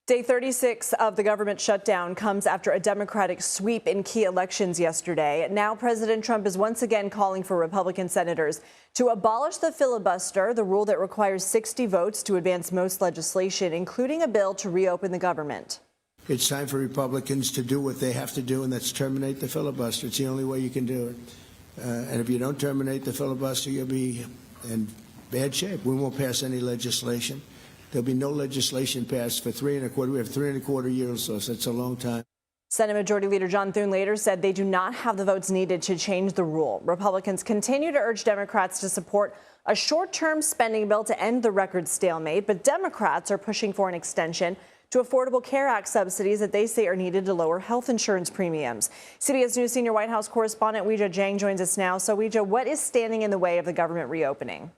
Day 36 of the government shutdown comes after a Democratic sweep in key elections yesterday. Now President Trump is once again calling for Republican senators to abolish the filibuster, the rule that requires 60 votes to advance most legislation, including a bill to reopen the government. It's time for Republicans to do what they have to do, and that's terminate the filibuster. It's the only way you can do it. And if you don't terminate the filibuster, you'll be in bad shape. We won't pass any legislation. There'll be no legislation passed for 3.25. We have 3.25 years, so that's a long time. Senate Majority Leader John Thune later said they do not have the votes needed to change the rule. Republicans continue to urge Democrats to support a short-term spending bill to end the record stalemate, but Democrats are pushing for an extension to Affordable Care Act subsidies that they say are needed to lower health insurance premiums. CBS News senior White House correspondent Weijia Jiang joins us now. So, Weijia, what is standing in the way of the government reopening?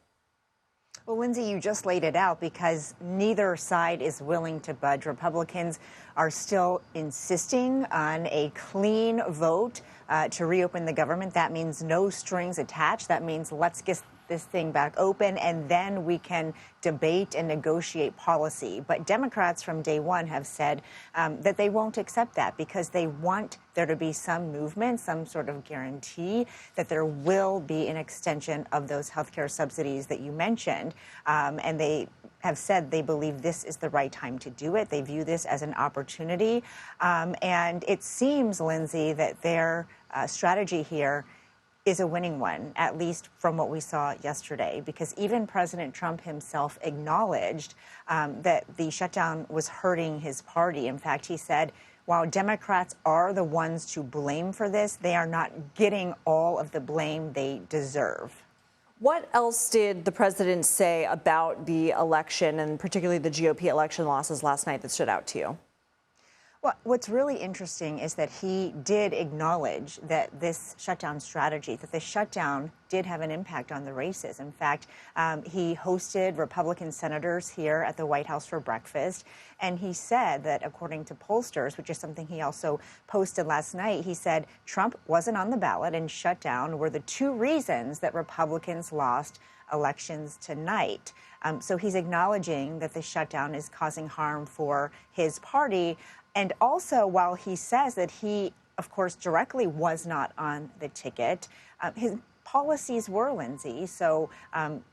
Well, Lindsay, you just laid it out because neither side is willing to budge. Republicans are still insisting on a clean vote to reopen the government. That means no strings attached. That means let's get this thing back open, and then we can debate and negotiate policy. But Democrats from day one have said that they won't accept that because they want there to be some movement, some sort of guarantee that there will be an extension of those health care subsidies that you mentioned. And they have said they believe this is the right time to do it. They view this as an opportunity. And it seems, Lindsay, that their strategy here is a winning one, at least from what we saw yesterday, because even President Trump himself acknowledged that the shutdown was hurting his party. In fact, he said, while Democrats are the ones to blame for this, they are not getting all of the blame they deserve. What else did the president say about the election, and particularly the GOP election losses last night, that stood out to you? Well, what's really interesting is that he did acknowledge that this shutdown strategy, that the shutdown did have an impact on the races. In fact, he hosted Republican senators here at the White House for breakfast, and he said that according to pollsters, which is something he also posted last night, he said Trump wasn't on the ballot and shutdown were the two reasons that Republicans lost elections tonight. So he's acknowledging that the shutdown is causing harm for his party. And also, while he says that he, of course, directly was not on the ticket, his policies were, Lindsay. So,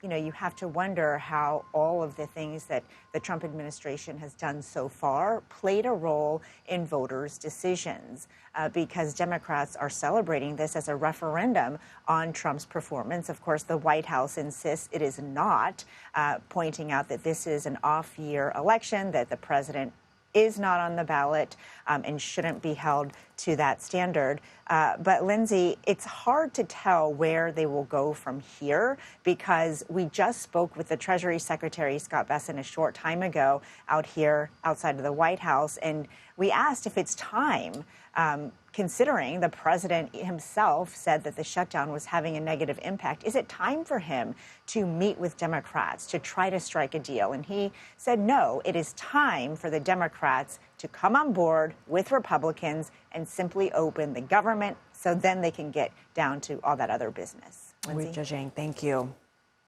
you have to wonder how all of the things that the Trump administration has done so far played a role in voters' decisions, because Democrats are celebrating this as a referendum on Trump's performance. Of course, the White House insists it is not, pointing out that this is an off-year election, that the president is not on the ballot and shouldn't be held to that standard. But, Lindsay, it's hard to tell where they will go from here because we just spoke with the Treasury Secretary, Scott Bessent, a short time ago out here outside of the White House, and we asked if it's time, considering the president himself said that the shutdown was having a negative impact. Is it time for him to meet with Democrats to try to strike a deal? And he said, no, it is time for the Democrats to come on board with Republicans and simply open the government so then they can get down to all that other business. Weijia Jiang, thank you.